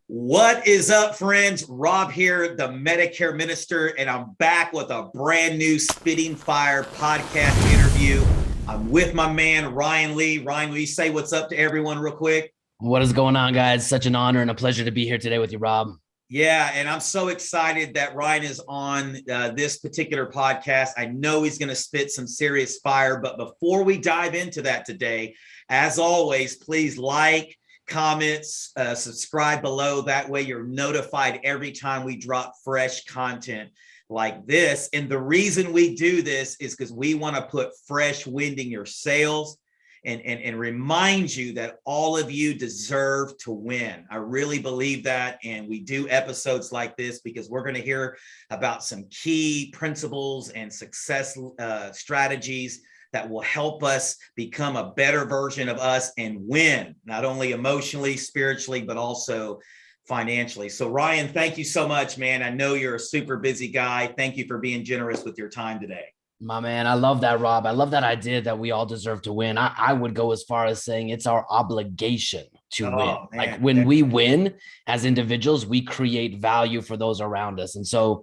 What is up, friends? Rob here, the Medicare minister, and I'm back with a brand new Spitting Fire podcast interview. I'm with my man, Ryan Lee. Ryan, will you say what's up to everyone real quick? What is going on, guys? Such an honor and a pleasure to be here today with you, Rob. Yeah, and I'm so excited that Ryan is on this particular podcast. I know he's going to spit some serious fire, but before we dive into that today, as always, please like, comments, subscribe below. That way you're notified every time we drop fresh content like this. And the reason we do this is because we want to put fresh wind in your sails and remind you that all of you deserve to win. I really believe that. And we do episodes like this because we're going to hear about some key principles and success strategies that will help us become a better version of us and win, not only emotionally, spiritually, but also financially. So Ryan, thank you so much, man. I know you're a super busy guy. Thank you for being generous with your time today. My man, I love that, Rob. I love that idea that we all deserve to win. I would go as far as saying it's our obligation to win. Man. Like when we win as individuals, we create value for those around us. And so,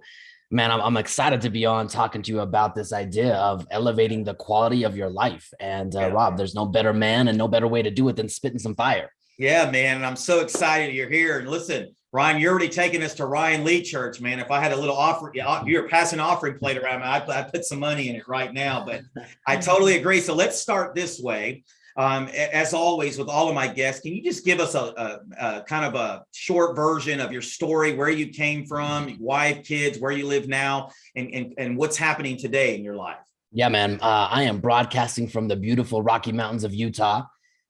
man, I'm excited to be on talking to you about this idea of elevating the quality of your life. And Rob, there's no better man and no better way to do it than spitting some fire. Yeah, man. And I'm so excited you're here. And listen, Ryan, you're already taking us to Ryan Lee Church, man. If I had a little offer, you're passing offering plate around, I put some money in it right now, but I totally agree. So let's start this way. As always, with all of my guests, can you just give us a kind of a short version of your story, where you came from, your wife, kids, where you live now, and what's happening today in your life? Yeah, man. I am broadcasting from the beautiful Rocky Mountains of Utah.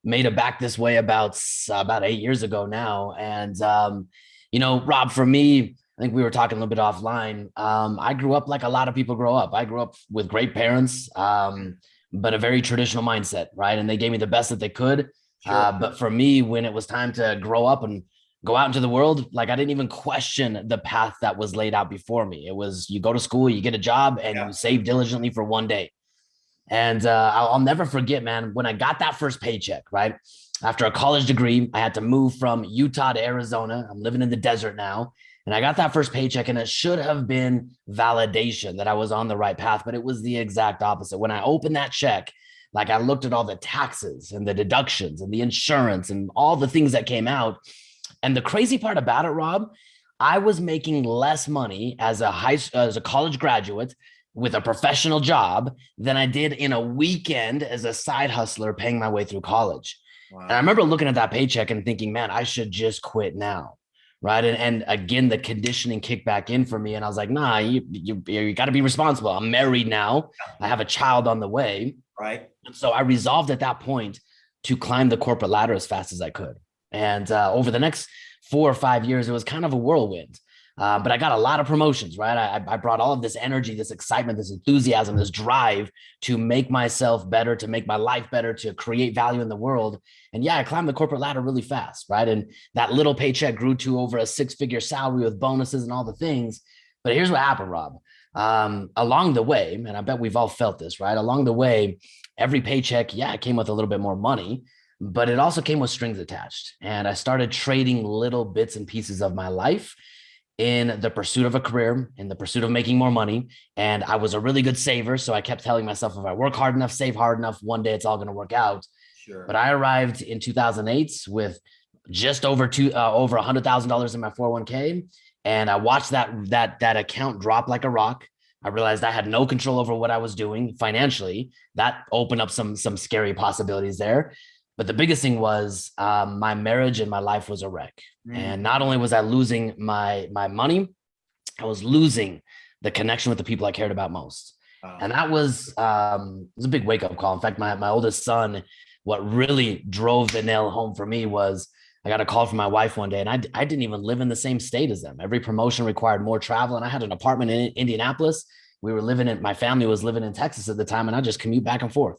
Made it back this way about 8 years ago now. And, Rob, for me, I think we were talking a little bit offline. I grew up like a lot of people grow up. I grew up with great parents, but a very traditional mindset, right? And they gave me the best that they could. Sure. But for me, when it was time to grow up and go out into the world, like I didn't even question the path that was laid out before me. It was, you go to school, you get a job, and you save diligently for one day. And I'll never forget, man, when I got that first paycheck, right? After a college degree, I had to move from Utah to Arizona. I'm living in the desert now. And I got that first paycheck, and it should have been validation that I was on the right path, but it was the exact opposite. When I opened that check, like I looked at all the taxes and the deductions and the insurance and all the things that came out. And the crazy part about it, Rob, I was making less money as a college graduate with a professional job than I did in a weekend as a side hustler paying my way through college. Wow. And I remember looking at that paycheck and thinking, man, I should just quit now. Right. And again, the conditioning kicked back in for me. And I was like, nah, you got to be responsible. I'm married now. I have a child on the way. Right. And so I resolved at that point to climb the corporate ladder as fast as I could. And over the next 4 or 5 years, it was kind of a whirlwind. But I got a lot of promotions, right? I brought all of this energy, this excitement, this enthusiasm, this drive to make myself better, to make my life better, to create value in the world. And yeah, I climbed the corporate ladder really fast, right? And that little paycheck grew to over a 6-figure salary with bonuses and all the things. But here's what happened, Rob. Along the way, and I bet we've all felt this, right? Along the way, every paycheck, it came with a little bit more money, but it also came with strings attached. And I started trading little bits and pieces of my life in the pursuit of a career, in the pursuit of making more money. And I was a really good saver. So I kept telling myself, if I work hard enough, save hard enough, one day it's all going to work out. Sure. But I arrived in 2008 with just over $100,000 in my 401k. And I watched that account drop like a rock. I realized I had no control over what I was doing financially. That opened up some scary possibilities there. But the biggest thing was my marriage and my life was a wreck. And not only was I losing my money, I was losing the connection with the people I cared about most. And that was a big wake-up call. In fact, my oldest son, what really drove the nail home for me was I got a call from my wife one day, and I didn't even live in the same state as them. Every promotion required more travel, and I had an apartment in Indianapolis. My family was living in Texas at the time, and I just commute back and forth.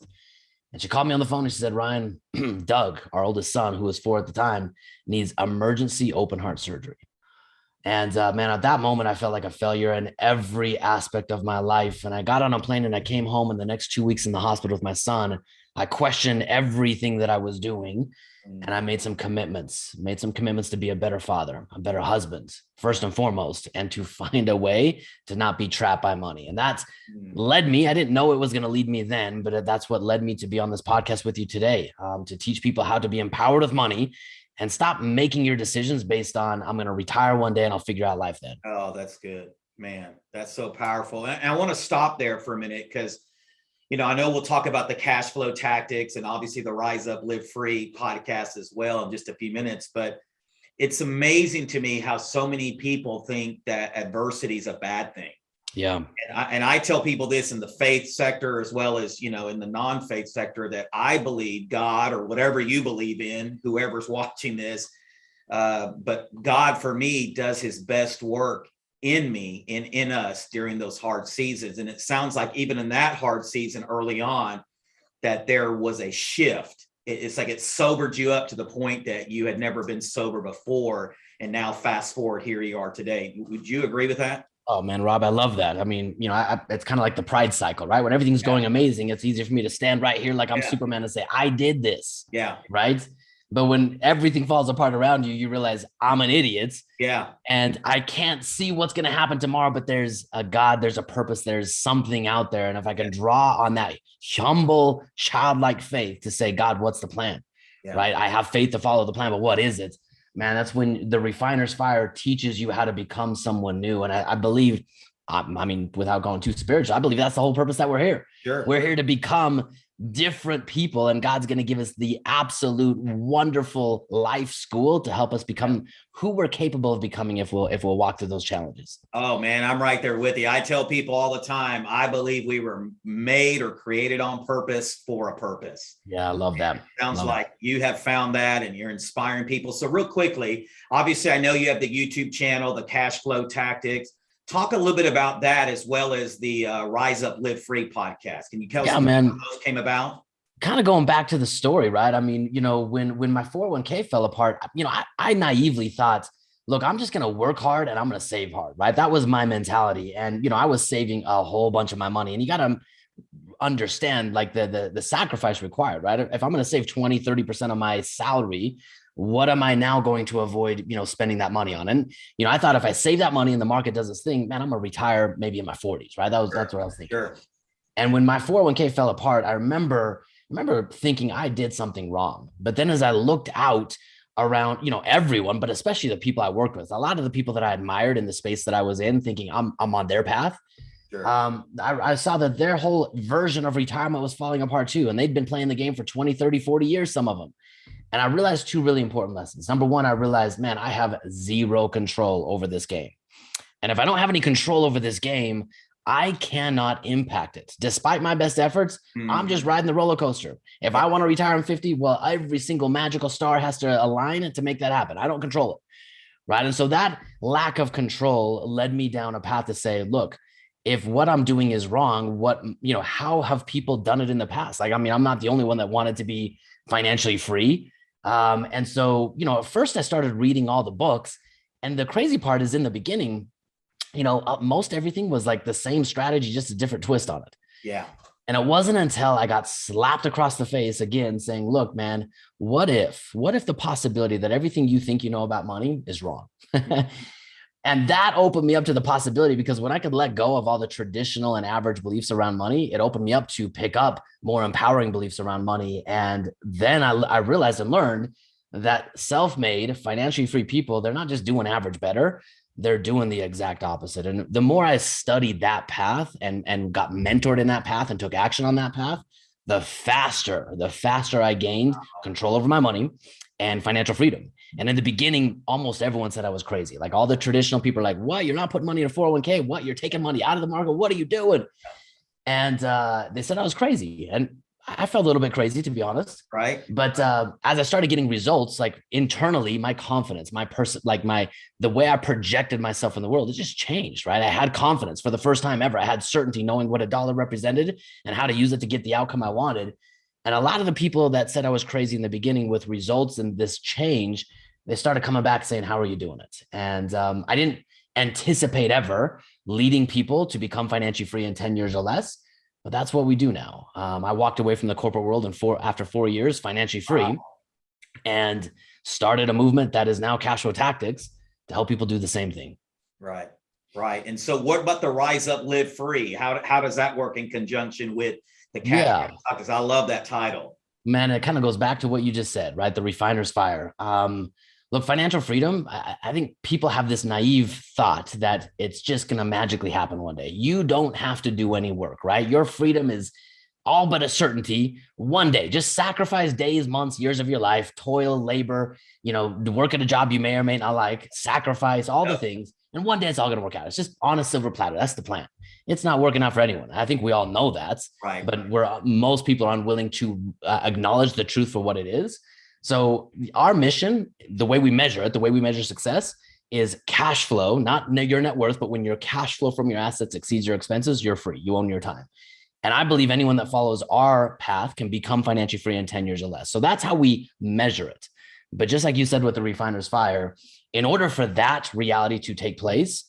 And she called me on the phone and she said, Ryan, Doug, our oldest son, who was 4 at the time, needs emergency open heart surgery. And man, at that moment, I felt like a failure in every aspect of my life. And I got on a plane and I came home, and the next 2 weeks in the hospital with my son, I questioned everything that I was doing. Mm. And I made some commitments to be a better father, a better husband, first and foremost, and to find a way to not be trapped by money. And that's led me, I didn't know it was going to lead me then, but that's what led me to be on this podcast with you today, to teach people how to be empowered with money and stop making your decisions based on, I'm going to retire one day and I'll figure out life then. Oh, that's good, man. That's so powerful. And I want to stop there for a minute because, I know we'll talk about the cash flow tactics and obviously the Rise Up, Live Free podcast as well in just a few minutes. But it's amazing to me how so many people think that adversity is a bad thing. Yeah. And I tell people this in the faith sector as well as, in the non-faith sector, that I believe God, or whatever you believe in, whoever's watching this, but God for me does his best work in me and in us during those hard seasons. And it sounds like even in that hard season early on, that there was a shift. It's like it sobered you up to the point that you had never been sober before. And now fast forward, here you are today. Would you agree with that? Oh man, Rob, I love that. I mean, it's kind of like the pride cycle, right? When everything's going amazing, it's easier for me to stand right here like I'm Superman and say, I did this. Yeah. Right. But when everything falls apart around you, you realize I'm an idiot. Yeah. And I can't see what's going to happen tomorrow, but there's a God, there's a purpose, there's something out there. And if I can draw on that humble, childlike faith to say, God, what's the plan? Right? I have faith to follow the plan, but what is it? Man, that's when the refiner's fire teaches you how to become someone new. And I believe, I mean, without going too spiritual, I believe that's the whole purpose that we're here. Sure. We're here to become different people, and God's going to give us the absolute wonderful life school to help us become who we're capable of becoming if we'll walk through those challenges. Oh man, I'm right there with you. I tell people all the time, I believe we were made or created on purpose for a purpose. Yeah, I love that. Sounds like you have found that and you're inspiring people. So real quickly, obviously I know you have the YouTube channel, the cash flow tactics. Talk a little bit about that as well as the Rise Up, Live Free podcast. Can you tell us how those came about? Kind of going back to the story, right? I mean, when my 401k fell apart, I naively thought, look, I'm just going to work hard and I'm going to save hard, right? That was my mentality. And, I was saving a whole bunch of my money, and you got to understand like the sacrifice required, right? If I'm going to save 20, 30% of my salary, what am I now going to avoid, spending that money on? And, I thought if I save that money and the market does this thing, man, I'm going to retire maybe in my 40s, right? That's what I was thinking. Sure. And when my 401k fell apart, I remember thinking I did something wrong. But then as I looked out around, everyone, but especially the people I worked with, a lot of the people that I admired in the space that I was in, thinking I'm on their path. Sure. I saw that their whole version of retirement was falling apart too. And they'd been playing the game for 20, 30, 40 years, some of them. And I realized two really important lessons. Number one, I realized, man, I have zero control over this game. And if I don't have any control over this game, I cannot impact it. Despite my best efforts, I'm just riding the roller coaster. If I want to retire in 50, well, every single magical star has to align to make that happen. I don't control it. Right. And so that lack of control led me down a path to say, look, if what I'm doing is wrong, how have people done it in the past? Like, I mean, I'm not the only one that wanted to be financially free. And so, at first I started reading all the books, and the crazy part is in the beginning, most everything was like the same strategy, just a different twist on it. Yeah. And it wasn't until I got slapped across the face again saying, look, man, what if the possibility that everything you think you know about money is wrong? And that opened me up to the possibility, because when I could let go of all the traditional and average beliefs around money, it opened me up to pick up more empowering beliefs around money. And then I realized and learned that self-made, financially free people, they're not just doing average better, they're doing the exact opposite. And the more I studied that path and got mentored in that path and took action on that path, the faster I gained control over my money and financial freedom. And in the beginning, almost everyone said I was crazy. Like all the traditional people are like, what? You're not putting money in a 401k? What? You're taking money out of the market? What are you doing? And they said I was crazy. And I felt a little bit crazy, to be honest. Right. But as I started getting results, like internally, my confidence, the way I projected myself in the world, it just changed, right? I had confidence for the first time ever. I had certainty knowing what a dollar represented and how to use it to get the outcome I wanted. And a lot of the people that said I was crazy in the beginning with results and this change, they started coming back saying, how are you doing it? And I didn't anticipate ever leading people to become financially free in 10 years or less, but that's what we do now. I walked away from the corporate world after 4 years financially free, and started a movement that is now Cash Flow Tactics to help people do the same thing. Right. Right. And so what about the Rise Up, Live Free? How does that work in conjunction with the Cash Flow Tactics? I love that title. Man, it kind of goes back to what you just said, right? The refiner's fire. Look, financial freedom, I think people have this naive thought that it's just going to magically happen one day. You don't have to do any work, right? Your freedom is all but a certainty one day. Just sacrifice days, months, years of your life, toil, labor, work at a job you may or may not like, sacrifice all the things. And one day it's all going to work out. It's just on a silver platter. That's the plan. It's not working out for anyone. I think we all know that, right? But most people are unwilling to acknowledge the truth for what it is. So our mission, the way we measure it, the way we measure success is cash flow, not your net worth, but when your cash flow from your assets exceeds your expenses, you're free. You own your time. And I believe anyone that follows our path can become financially free in 10 years or less. So that's how we measure it. But just like you said with the refiner's fire, in order for that reality to take place,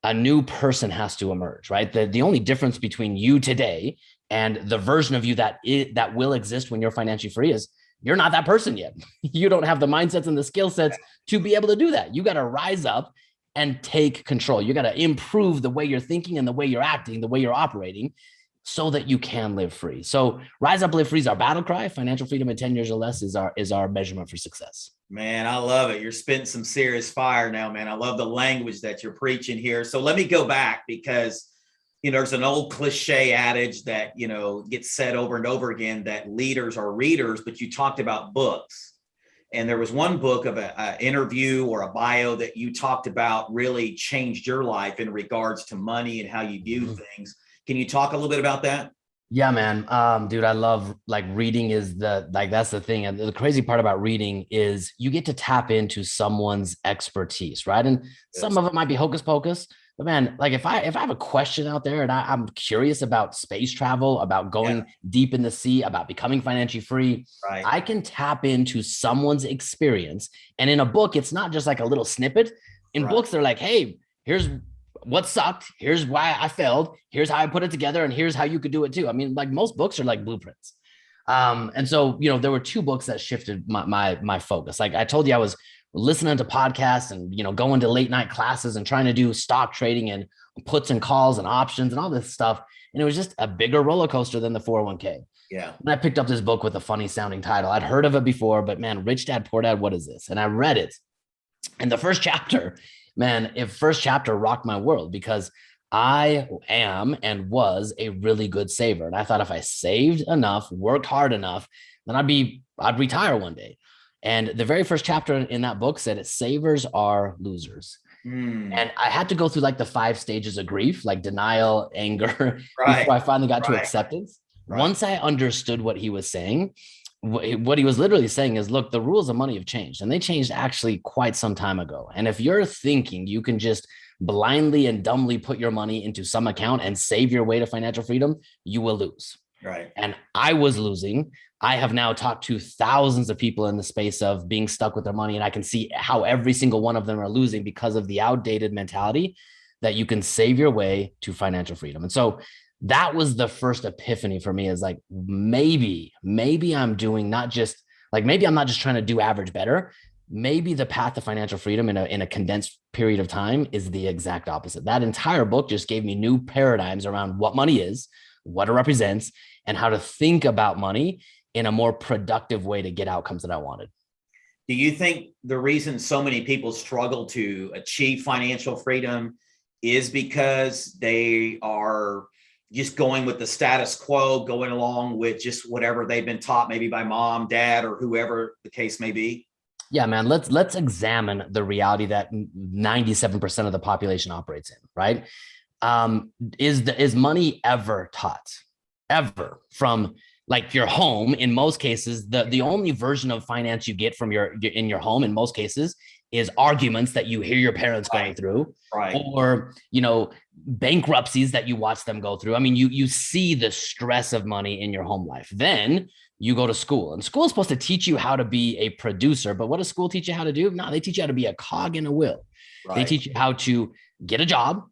a new person has to emerge, right? The only difference between you today and the version of you that will exist when you're financially free is you're not that person yet. You don't have the mindsets and the skill sets to be able to do that. You got to rise up and take control. You got to improve the way you're thinking and the way you're acting, the way you're operating, so that you can live free. So Rise Up, Live Free is our battle cry. Financial freedom in 10 years or less is our measurement for success. Man, I love it. You're spitting some serious fire now, man. I love the language that you're preaching here. So let me go back because, there's an old cliche adage that, gets said over and over again that leaders are readers, but you talked about books. And there was one book of an interview or a bio that you talked about really changed your life in regards to money and how you view things. Can you talk a little bit about that? Yeah, man. Dude, I love reading that's the thing. And the crazy part about reading is you get to tap into someone's expertise, right? And some of it might be hocus pocus, but man, if I have a question out there and I'm curious about space travel, about going deep in the sea, about becoming financially free, right, I can tap into someone's experience. And in a book, it's not just like a little snippet. In books, they're like, hey, here's what sucked. Here's why I failed. Here's how I put it together. And here's how you could do it too. I mean, most books are like blueprints. And so, there were two books that shifted my focus. Like I told you, I was listening to podcasts and, going to late night classes and trying to do stock trading and puts and calls and options and all this stuff. And it was just a bigger roller coaster than the 401k. Yeah. And I picked up this book with a funny sounding title. I'd heard of it before, but man, Rich Dad, Poor Dad, what is this? And I read it. And the first chapter rocked my world because I am and was a really good saver. And I thought if I saved enough, worked hard enough, then I'd retire one day. And the very first chapter in that book said savers are losers. And I had to go through the 5 stages of grief, like denial, anger, before I finally got to acceptance. Once I understood what he was saying, what he was literally saying is, look, the rules of money have changed, and they changed actually quite some time ago. And if you're thinking you can just blindly and dumbly put your money into some account and save your way to financial freedom, you will lose. Right. And I was losing. I have now talked to thousands of people in the space of being stuck with their money, and I can see how every single one of them are losing because of the outdated mentality that you can save your way to financial freedom. And so that was the first epiphany for me, is maybe I'm doing maybe I'm not just trying to do average better. Maybe the path to financial freedom in a condensed period of time is the exact opposite. That entire book just gave me new paradigms around what money is, what it represents, and how to think about money in a more productive way to get outcomes that I wanted. Do you think the reason so many people struggle to achieve financial freedom is because they are just going with the status quo, going along with just whatever they've been taught, maybe by mom, dad, or whoever the case may be? Yeah, man, let's examine the reality that 97% of the population operates in, right? Is money ever taught, ever, from like your home, in most cases, the only version of finance you get from in your home in most cases is arguments that you hear your parents going through, or, you know, bankruptcies that you watch them go through. I mean, you see the stress of money in your home life. Then you go to school, and school is supposed to teach you how to be a producer. But what does school teach you how to do? No, they teach you how to be a cog in a wheel. They teach you how to get a job,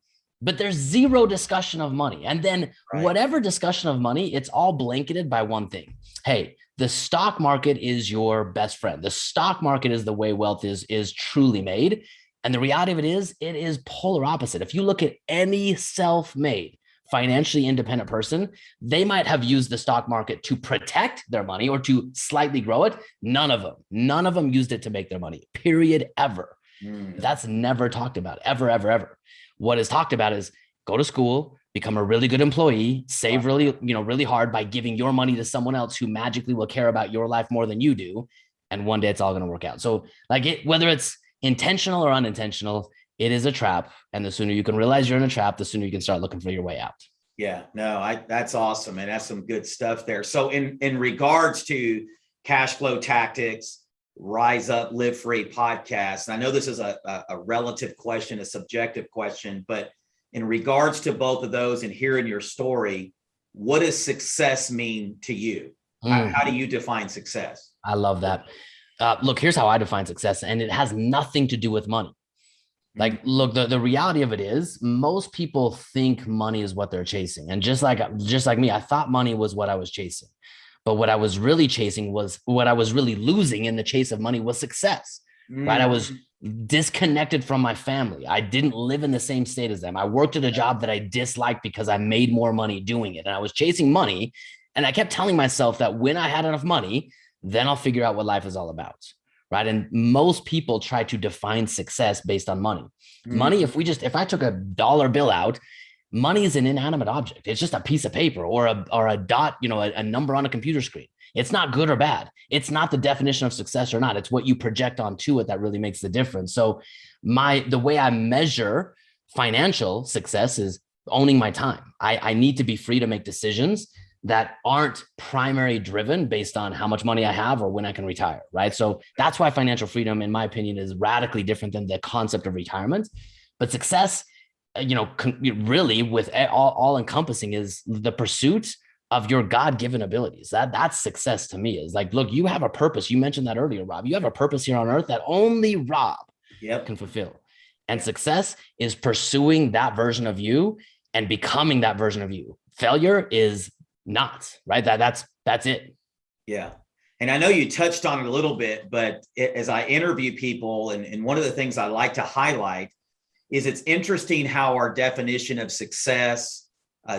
but there's zero discussion of money. And then whatever discussion of money, it's all blanketed by one thing. Hey, the stock market is your best friend. The stock market is the way wealth is truly made. And the reality of it is polar opposite. If you look at any self-made, financially independent person, they might have used the stock market to protect their money or to slightly grow it. None of them used it to make their money, period, ever. That's never talked about, ever, ever, ever. What is talked about is go to school, become a really good employee, save really hard by giving your money to someone else who magically will care about your life more than you do. And one day it's all going to work out. So whether it's intentional or unintentional, it is a trap. And the sooner you can realize you're in a trap, the sooner you can start looking for your way out. Yeah, no, that's awesome. And that's some good stuff there. So in regards to cash flow tactics, Rise Up, Live Free podcast. And I know this is a relative question, a subjective question, but in regards to both of those and hearing your story, what does success mean to you? How do you define success? I love that. Look, here's how I define success, and it has nothing to do with money. Like, look, the reality of it is most people think money is what they're chasing. And just like me, I thought money was what I was chasing. But what I was really chasing was what I was really losing in the chase of money was success, right? I was disconnected from my family. I didn't live in the same state as them. I worked at a job that I disliked because I made more money doing it. And I was chasing money. And I kept telling myself that when I had enough money, then I'll figure out what life is all about, right? And most people try to define success based on money. Money, if I took a dollar bill out, money is an inanimate object. It's just a piece of paper or a dot, a number on a computer screen. It's not good or bad. It's not the definition of success or not. It's what you project onto it that really makes the difference. So the way I measure financial success is owning my time. I need to be free to make decisions that aren't primary driven based on how much money I have or when I can retire, right? So that's why financial freedom, in my opinion, is radically different than the concept of retirement. But success, really with all encompassing is the pursuit of your God-given abilities. That's success to me. Is like, look, you have a purpose. You mentioned that earlier, Rob. You have a purpose here on earth that only Rob can fulfill. And success is pursuing that version of you and becoming that version of you. Failure is not, right? That's it. Yeah. And I know you touched on it a little bit, but as I interview people, and one of the things I like to highlight is it's interesting how our definition of success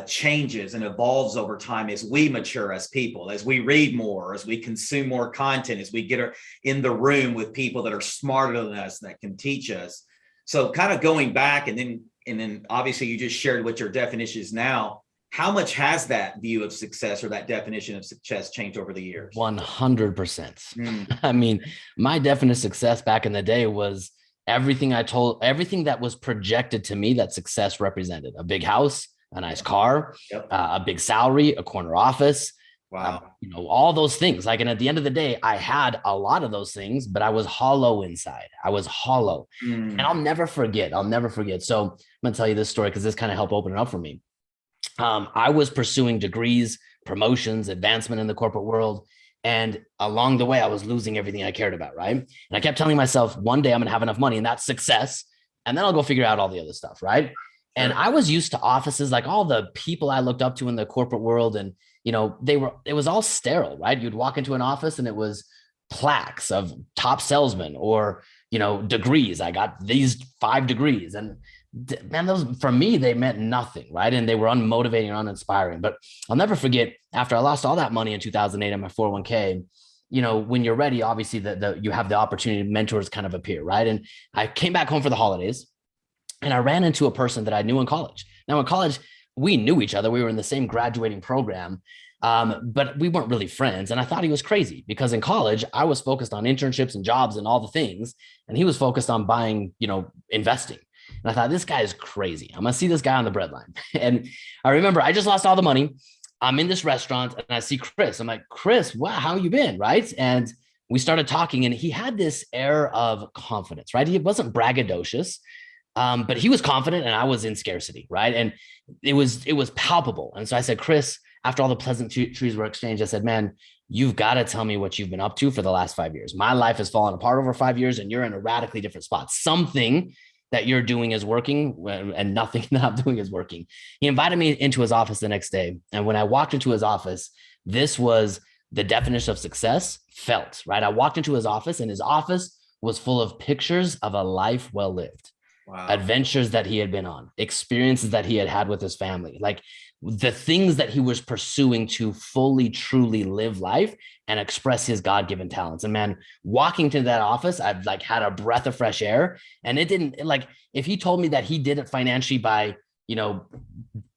changes and evolves over time as we mature as people, as we read more, as we consume more content, as we get in the room with people that are smarter than us that can teach us. So kind of going back and then obviously you just shared what your definition is now. How much has that view of success or that definition of success changed over the years? 100%. I mean, my definition of success back in the day was everything that was projected to me that success represented: a big house, a nice car, a big salary, a corner office. Wow. All those things. Like, and at the end of the day, I had a lot of those things, but I was hollow inside. I was hollow. And I'll never forget. So I'm going to tell you this story because this kind of helped open it up for me. I was pursuing degrees, promotions, advancement in the corporate world. And along the way, I was losing everything I cared about, right? And I kept telling myself, one day I'm going to have enough money and that's success. And then I'll go figure out all the other stuff, right? And I was used to offices, like all the people I looked up to in the corporate world. And, it was all sterile, right? You'd walk into an office and it was plaques of top salesmen or, degrees. I got these 5 degrees. And man, those, for me, they meant nothing, right? And they were unmotivating or uninspiring. But I'll never forget, after I lost all that money in 2008 on my 401k, when you're ready, obviously you have the opportunity, mentors kind of appear, right? And I came back home for the holidays and I ran into a person that I knew in college. Now in college, we knew each other. We were in the same graduating program, but we weren't really friends. And I thought he was crazy because in college, I was focused on internships and jobs and all the things. And he was focused on buying, investing. And I thought, this guy is crazy. I'm going to see this guy on the breadline. And I remember I just lost all the money. I'm in this restaurant and I see Chris. I'm like, Chris, wow, how you been? Right. And we started talking and he had this air of confidence, right? He wasn't braggadocious, but he was confident and I was in scarcity, right? And it was palpable. And so I said, Chris, after all the pleasantries were exchanged, I said, man, you've got to tell me what you've been up to for the last 5 years. My life has fallen apart over 5 years and you're in a radically different spot. Something that you're doing is working and nothing that I'm doing is working. He invited me into his office the next day. And when I walked into his office, this was the definition of success felt, right? I walked into his office and his office was full of pictures of a life well lived. Wow. Adventures that he had been on, experiences that he had had with his family, like the things that he was pursuing to fully, truly live life and express his God-given talents. And man, walking to that office, I've like had a breath of fresh air. And it didn't like, if he told me that he did it financially by,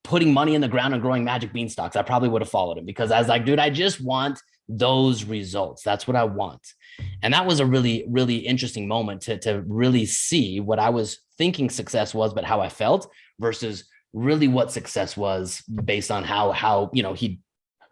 putting money in the ground and growing magic beanstalks, I probably would have followed him because I was like, dude, I just want those results. That's what I want. And that was a really, really interesting moment to really see what I was thinking success was, but how I felt versus really what success was based on how he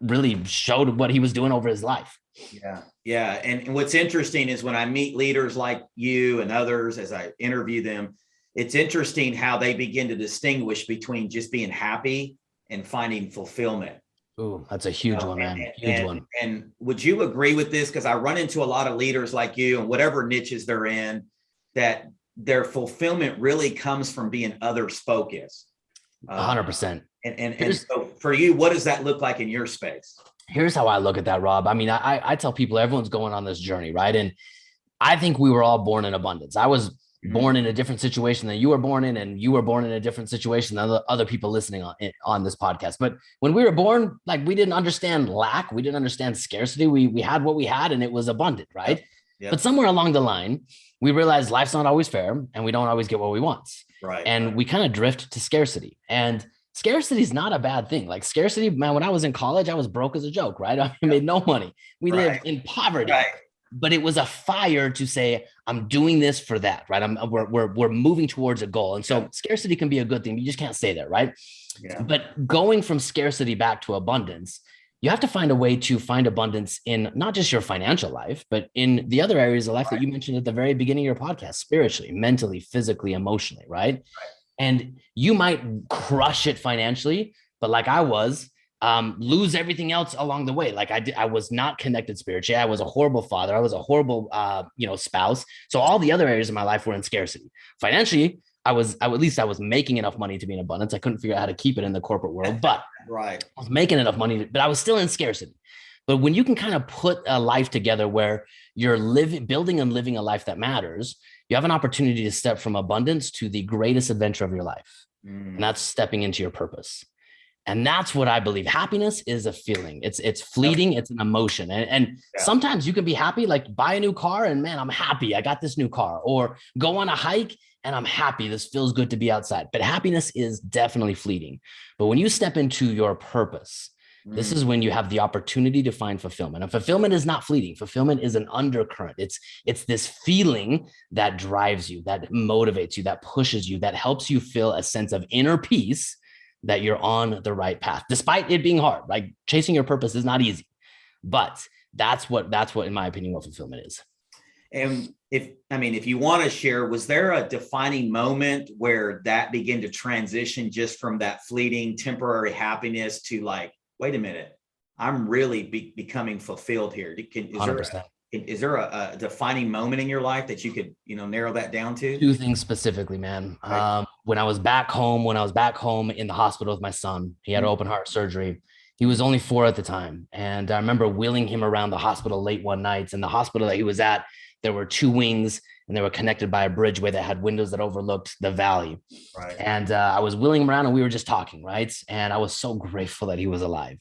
really showed what he was doing over his life. Yeah. Yeah. And what's interesting is when I meet leaders like you and others, as I interview them, it's interesting how they begin to distinguish between just being happy and finding fulfillment. Ooh, that's a huge one, man. Huge one. And would you agree with this? Because I run into a lot of leaders like you and whatever niches they're in, that their fulfillment really comes from being others focused. 100%. And so for you, what does that look like in your space? Here's how I look at that, Rob. I mean, I tell people everyone's going on this journey, right? And I think we were all born in abundance. I was born in a different situation than you were born in, and you were born in a different situation than other people listening on this podcast. But when we were born, like we didn't understand lack, we didn't understand scarcity. We had what we had, and it was abundant, right? Yep. Yep. But somewhere along the line, we realized life's not always fair, and we don't always get what we want. Right. And we kind of drift to scarcity. And scarcity is not a bad thing. Like scarcity, man, when I was in college, I was broke as a joke, right? I made no money. We lived in poverty. Right. But it was a fire to say, I'm doing this for that, right? We're moving towards a goal. And so scarcity can be a good thing. You just can't stay there, right? Yeah. But going from scarcity back to abundance, you have to find a way to find abundance in not just your financial life, but in the other areas of life that you mentioned at the very beginning of your podcast, spiritually, mentally, physically, emotionally, right? And you might crush it financially, but like I was, lose everything else along the way. Like I was not connected spiritually. I was a horrible father. I was a horrible, spouse. So all the other areas of my life were in scarcity. Financially, I was making enough money to be in abundance. I couldn't figure out how to keep it in the corporate world, but I was making enough money, but I was still in scarcity. But when you can kind of put a life together where you're building and living a life that matters, you have an opportunity to step from abundance to the greatest adventure of your life. And that's stepping into your purpose. And that's what I believe. Happiness is a feeling. It's fleeting. It's an emotion. And sometimes you can be happy, like buy a new car and man, I'm happy. I got this new car, or go on a hike and I'm happy. This feels good to be outside. But happiness is definitely fleeting. But when you step into your purpose, this is when you have the opportunity to find fulfillment. And fulfillment is not fleeting. Fulfillment is an undercurrent. It's this feeling that drives you, that motivates you, that pushes you, that helps you feel a sense of inner peace that you're on the right path, despite it being hard. Like chasing your purpose is not easy, but that's what, in my opinion, what fulfillment is. And if you want to share, was there a defining moment where that began to transition just from that fleeting temporary happiness to like, wait a minute, I'm really becoming fulfilled here? Is there a defining moment in your life that you could, narrow that down to? Two things specifically, man. Right. When I was back home in the hospital with my son, he had open heart surgery. He was only 4 at the time. And I remember wheeling him around the hospital late one night. And the hospital that he was at, there were 2 wings and they were connected by a bridgeway that had windows that overlooked the valley. Right. And I was wheeling him around and we were just talking, right? And I was so grateful that he was alive.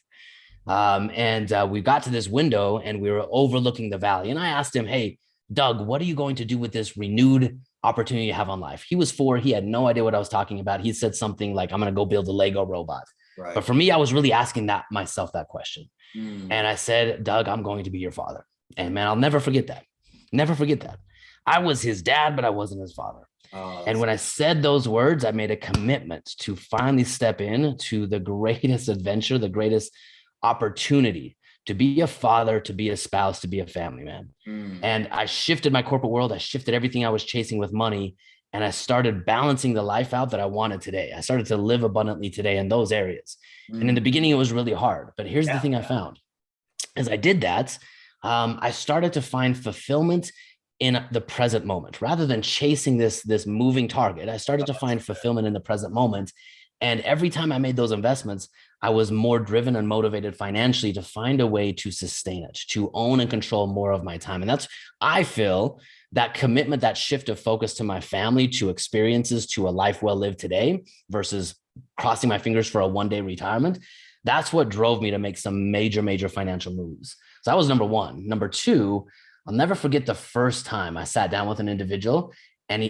We got to this window and we were overlooking the valley. And I asked him, hey, Doug, what are you going to do with this renewed opportunity you have on life? He was 4. He had no idea what I was talking about. He said something like, I'm going to go build a Lego robot. Right. But for me, I was really asking myself that question. And I said, Doug, I'm going to be your father. And man, I'll never forget that. Never forget that. I was his dad, but I wasn't his father. And when I said those words, I made a commitment to finally step in to the greatest adventure, the greatest opportunity to be a father, to be a spouse, to be a family man. And I shifted my corporate world. I shifted everything I was chasing with money. And I started balancing the life out that I wanted today. I started to live abundantly today in those areas. And in the beginning, it was really hard. But here's the thing I found. As I did that, I started to find fulfillment in the present moment rather than chasing this moving target. I started to find fulfillment in the present moment. And every time I made those investments, I was more driven and motivated financially to find a way to sustain it, to own and control more of my time. And that's, I feel, that commitment, that shift of focus to my family, to experiences, to a life well lived today versus crossing my fingers for a one-day retirement. That's what drove me to make some major financial moves. So that was number one. Number two, I'll never forget the first time I sat down with an individual and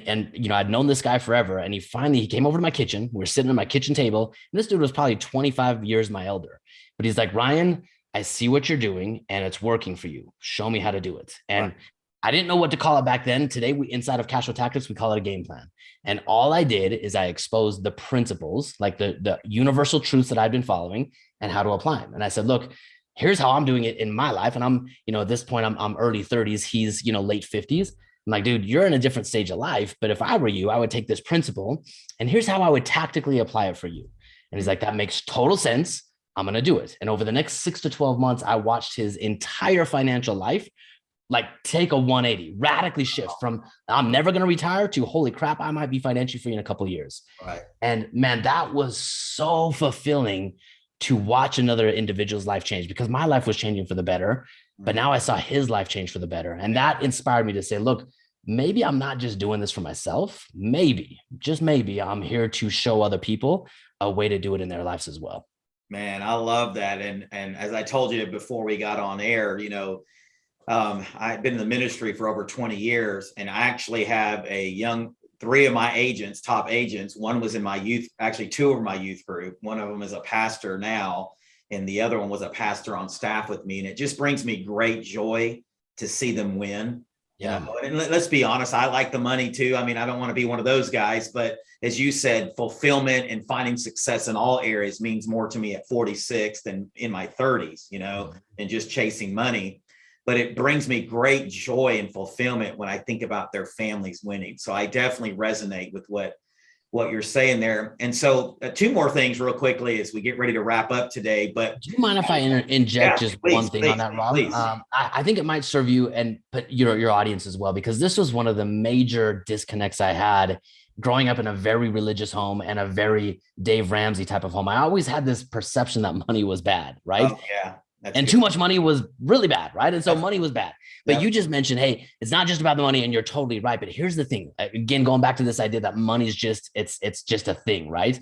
I'd known this guy forever. And he came over to my kitchen. We were sitting at my kitchen table. And this dude was probably 25 years my elder, but he's like, Ryan, I see what you're doing and it's working for you. Show me how to do it. And I didn't know what to call it back then. Today, inside of Cash Flow Tactics, we call it a game plan. And all I did is I exposed the principles, like the universal truths that I've been following and how to apply them. And I said, look, here's how I'm doing it in my life. And I'm, at this point, I'm early 30s. He's, late 50s. I'm like, dude, you're in a different stage of life. But if I were you, I would take this principle and here's how I would tactically apply it for you. And he's like, that makes total sense. I'm going to do it. And over the next 6 to 12 months, I watched his entire financial life like take a 180, radically shift from I'm never going to retire to holy crap, I might be financially free in a couple of years. Right. And man, that was so fulfilling to watch another individual's life change because my life was changing for the better, but now I saw his life change for the better. And that inspired me to say, look, maybe I'm not just doing this for myself. Maybe, just maybe I'm here to show other people a way to do it in their lives as well. Man, I love that. And as I told you before we got on air, I've been in the ministry for over 20 years, and I actually have three of my agents, top agents. One was in my youth, actually two of my youth group. One of them is a pastor now, and the other one was a pastor on staff with me. And it just brings me great joy to see them win. Yeah. And let's be honest, I like the money too. I mean, I don't want to be one of those guys, but as you said, fulfillment and finding success in all areas means more to me at 46 than in my 30s, and just chasing money. But it brings me great joy and fulfillment when I think about their families winning. So I definitely resonate with what you're saying there. And so two more things real quickly as we get ready to wrap up today. But do you mind if I inject one thing on that, Rob? I think it might serve you and your audience as well, because this was one of the major disconnects I had growing up in a very religious home and a very Dave Ramsey type of home. I always had this perception that money was bad, right? Oh, yeah. And good. Too much money was really bad, right? And so money was bad. But you just mentioned, hey, it's not just about the money, and you're totally right. But here's the thing. Again, going back to this idea that money is just, it's just a thing, right?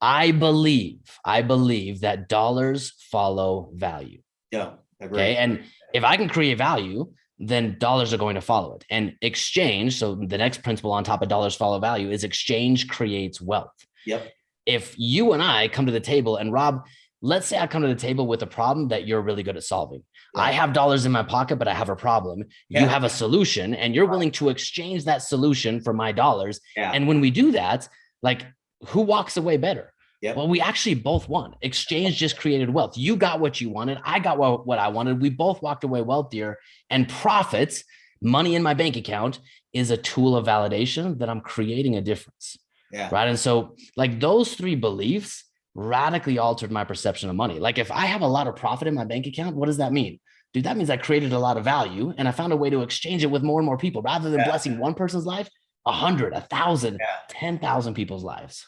I believe that dollars follow value. Yeah. Agree. Okay. And if I can create value, then dollars are going to follow it. And exchange, so the next principle on top of dollars follow value is exchange creates wealth. Yep. If you and I come to the table, and Rob, let's say I come to the table with a problem that you're really good at solving. Yeah. I have dollars in my pocket, but I have a problem. Yeah. You have a solution, and you're willing to exchange that solution for my dollars. Yeah. And when we do that, like, who walks away better? Yep. Well, we actually both won. Exchange just created wealth. You got what you wanted. I got what I wanted. We both walked away wealthier, and profits, money in my bank account, is a tool of validation that I'm creating a difference. Yeah. Right. And so like those three beliefs radically altered my perception of money. Like if I have a lot of profit in my bank account, what does that mean? Dude, that means I created a lot of value, and I found a way to exchange it with more and more people rather than blessing one person's life, 100, 1,000, 10,000 people's lives.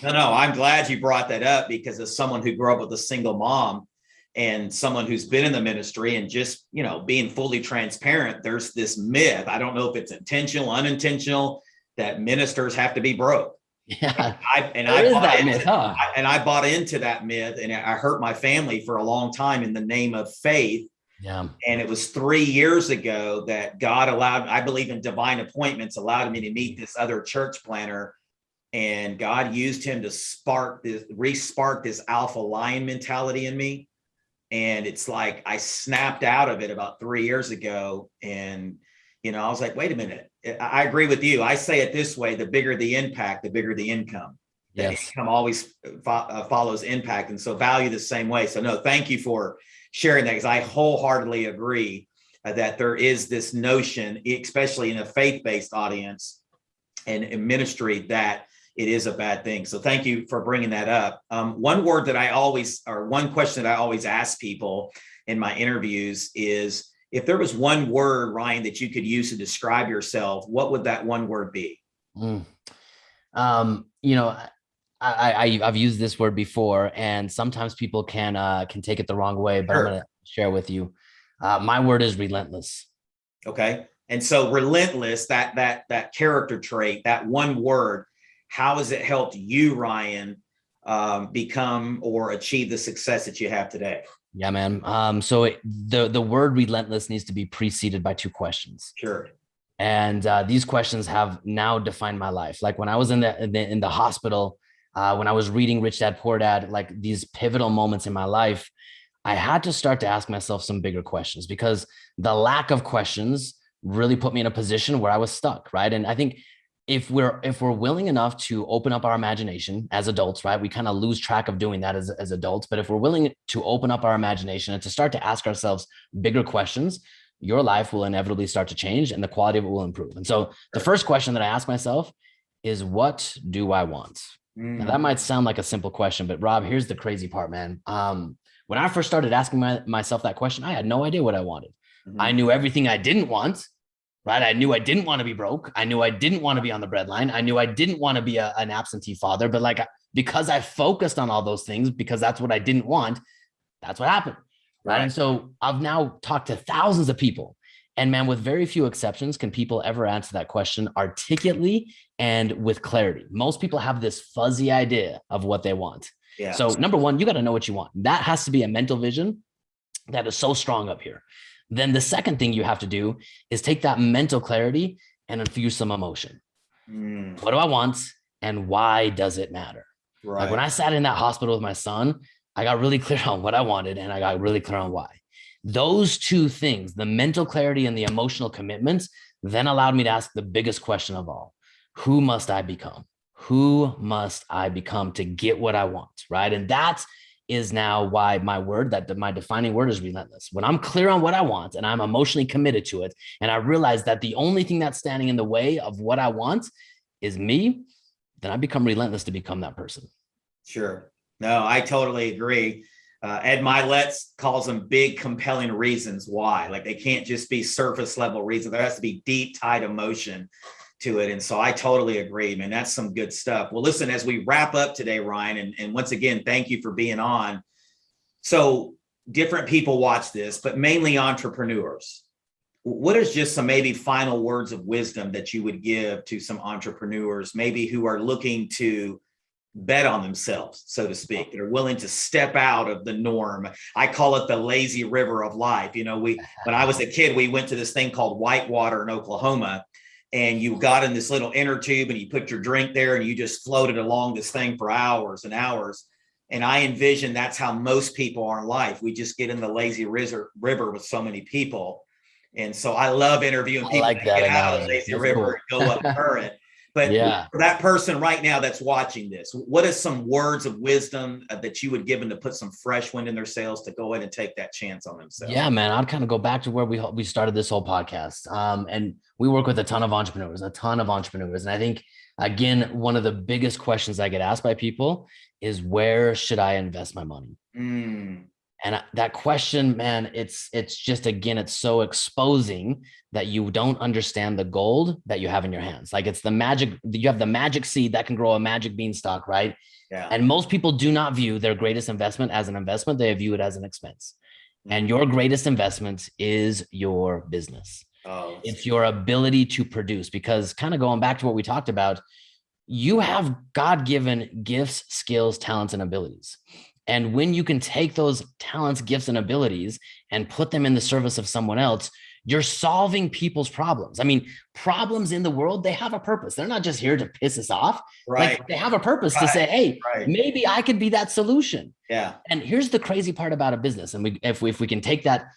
No, I'm glad you brought that up, because as someone who grew up with a single mom and someone who's been in the ministry and just, being fully transparent, there's this myth. I don't know if it's intentional, unintentional, that ministers have to be broke. Yeah. I bought into that myth, and I hurt my family for a long time in the name of faith. Yeah. And it was 3 years ago that God allowed, I believe in divine appointments, allowed me to meet this other church planner. And God used him to re-spark this alpha lion mentality in me. And it's like, I snapped out of it about 3 years ago. And, I was like, wait a minute. I agree with you. I say it this way: the bigger the impact, the bigger the income. that Yes. income always follows impact. And so value the same way. So no, thank you for sharing that, because I wholeheartedly agree that there is this notion, especially in a faith-based audience and in ministry, that it is a bad thing. So thank you for bringing that up. One word that one question that I always ask people in my interviews is, if there was one word, Ryan, that you could use to describe yourself, what would that one word be? You know, I've used this word before, and sometimes people can take it the wrong way, but Sure. I'm going to share with you. My word is relentless. Okay. And so relentless, that character trait, that one word, how has it helped you, Ryan, become or achieve the success that you have today? Yeah, man. So the word relentless needs to be preceded by two questions. Sure. And these questions have now defined my life. Like when I was in the hospital, when I was reading Rich Dad Poor Dad, like these pivotal moments in my life, I had to start to ask myself some bigger questions, because the lack of questions really put me in a position where I was stuck, right? And I think if we're willing enough to open up our imagination as adults, right, we kind of lose track of doing that as adults. But if we're willing to open up our imagination and to start to ask ourselves bigger questions, your life will inevitably start to change and the quality of it will improve. And so the first question that I ask myself is, what do I want? Now, that might sound like a simple question, but Rob, here's the crazy part, man. When I first started asking myself that question, I had no idea what I wanted. I knew everything I didn't want, right? I knew I didn't want to be broke. I knew I didn't want to be on the breadline. I knew I didn't want to be an absentee father. But like, because I focused on all those things, because that's what I didn't want, that's what happened. Right. And so I've now talked to thousands of people, and man, with very few exceptions, can people ever answer that question articulately and with clarity? Most people have this fuzzy idea of what they want. Yeah. So number one, you got to know what you want. That has to be a mental vision that is so strong up here. Then the second thing you have to do is take that mental clarity and infuse some emotion. What do I want, and why does it matter? Right. Like when I sat in that hospital with my son, I got really clear on what I wanted, and I got really clear on why. Those two things, the mental clarity and the emotional commitments, then allowed me to ask the biggest question of all: who must I become? Who must I become to get what I want? Right. And that is now why my defining word is relentless. When I'm clear on what I want and I'm emotionally committed to it, and I realize that the only thing that's standing in the way of what I want is me, then I become relentless to become that person. Sure. No, I totally agree. Ed Milet calls them big, compelling reasons why. Like, they can't just be surface level reasons. There has to be deep, tight emotion to it. And so I totally agree, man. That's some good stuff. Well, listen, as we wrap up today, Ryan, and once again, thank you for being on. So different people watch this, but mainly entrepreneurs. What is just some maybe final words of wisdom that you would give to some entrepreneurs, maybe who are looking to bet on themselves, so to speak, that are willing to step out of the norm? I call it the lazy river of life. You know, when I was a kid, we went to this thing called Whitewater in Oklahoma, and you got in this little inner tube and you put your drink there and you just floated along this thing for hours and hours. And I envision that's how most people are in life. We just get in the lazy river with so many people. And so I love interviewing people like that get out of the lazy river and go up current. But for that person right now that's watching this, what is some words of wisdom that you would give them to put some fresh wind in their sails to go ahead and take that chance on themselves? Yeah, man, I'd kind of go back to where we started this whole podcast. And we work with a ton of entrepreneurs. And I think, again, one of the biggest questions I get asked by people is, where should I invest my money? And that question, man, it's just, again, it's so exposing that you don't understand the gold that you have in your hands. Like, it's you have the magic seed that can grow a magic beanstalk, right? Yeah. And most people do not view their greatest investment as an investment. They view it as an expense. And your greatest investment is your business. It's your ability to produce, because kind of going back to what we talked about, you have God-given gifts, skills, talents, and abilities. And when you can take those talents, gifts, and abilities and put them in the service of someone else, you're solving people's problems. I mean, problems in the world, they have a purpose. They're not just here to piss us off. Right. Like, they have a purpose to say, hey, maybe I could be that solution. Yeah. And here's the crazy part about a business. And if we can take that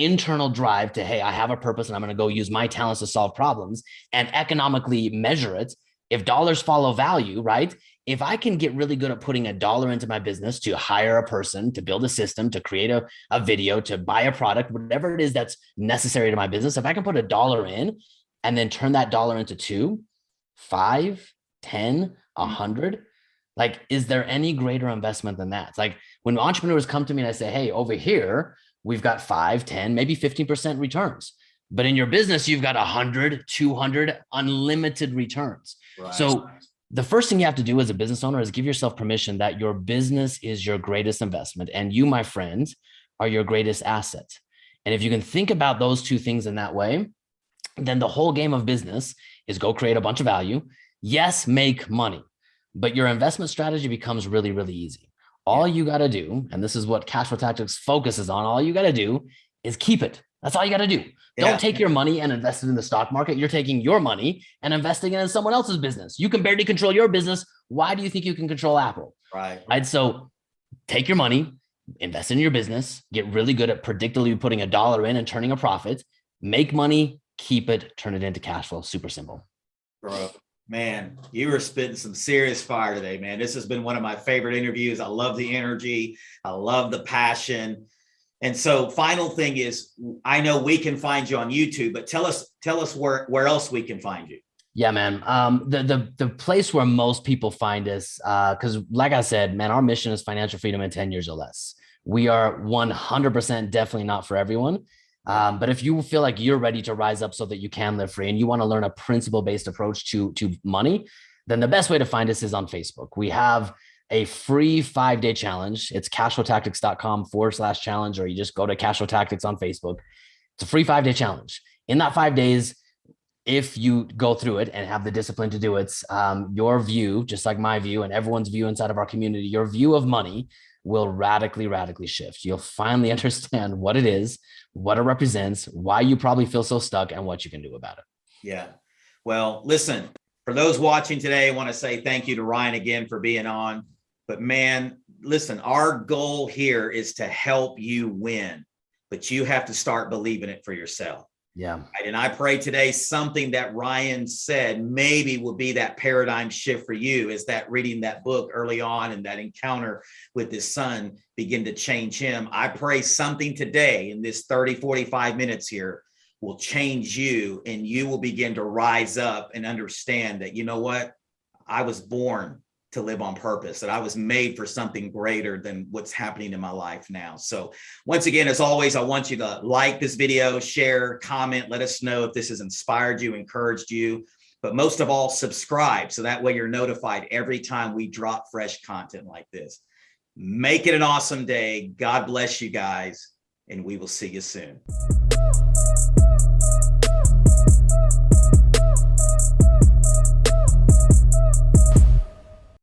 internal drive to, hey, I have a purpose and I'm going to go use my talents to solve problems, and economically measure it. If dollars follow value, right? if I can get really good at putting $1 into my business to hire a person, to build a system, to create a video, to buy a product, whatever it is that's necessary to my business, if I can put $1 in and then turn that dollar into 2, 5, 10, 100, like, is there any greater investment than that? It's like when entrepreneurs come to me and I say, hey, over here, we've got 5, 10, maybe 15% returns. But in your business, you've got 100, 200, unlimited returns. Right. So the first thing you have to do as a business owner is give yourself permission that your business is your greatest investment. And you, my friend, are your greatest asset. And if you can think about those two things in that way, then the whole game of business is go create a bunch of value. Yes, make money, but your investment strategy becomes really, really easy. All you got to do, and this is what Cash Flow Tactics focuses on, all you got to do is keep it. That's all you got to do. Don't take your money and invest it in the stock market. You're taking your money and investing it in someone else's business. You can barely control your business. Why do you think you can control Apple? Right. So take your money, invest in your business, get really good at predictably putting $1 in and turning a profit, make money, keep it, turn it into cash flow. Super simple. Bro, man, you were spitting some serious fire today, man. This has been one of my favorite interviews. I love the energy. I love the passion. And so final thing is, I know we can find you on YouTube, but tell us where else we can find you. Yeah, man. The place where most people find us, because like I said, man, our mission is financial freedom in 10 years or less. We are 100% definitely not for everyone. But if you feel like you're ready to rise up so that you can live free and you want to learn a principle-based approach to money, then the best way to find us is on Facebook. We have a free 5-day challenge. It's cashflowtactics.com/challenge, or you just go to Cashflow Tactics on Facebook. It's a free 5-day challenge. In that 5 days, if you go through it and have the discipline to do it, your view, just like my view and everyone's view inside of our community, your view of money will radically, radically shift. You'll finally understand what it is, what it represents, why you probably feel so stuck, and what you can do about it. Yeah. Well, listen, for those watching today, I want to say thank you to Ryan again for being on. But man, listen, our goal here is to help you win, but you have to start believing it for yourself. Yeah. Right? And I pray today something that Ryan said maybe will be that paradigm shift for you, is that reading that book early on and that encounter with his son begin to change him. I pray something today in this 30, 45 minutes here will change you, and you will begin to rise up and understand that, you know what, I was born to live on purpose, that I was made for something greater than what's happening in my life now. So once again, as always, I want you to like this video, share, comment, let us know if this has inspired you, encouraged you, but most of all, subscribe. So that way you're notified every time we drop fresh content like this. Make it an awesome day. God bless you guys, and we will see you soon.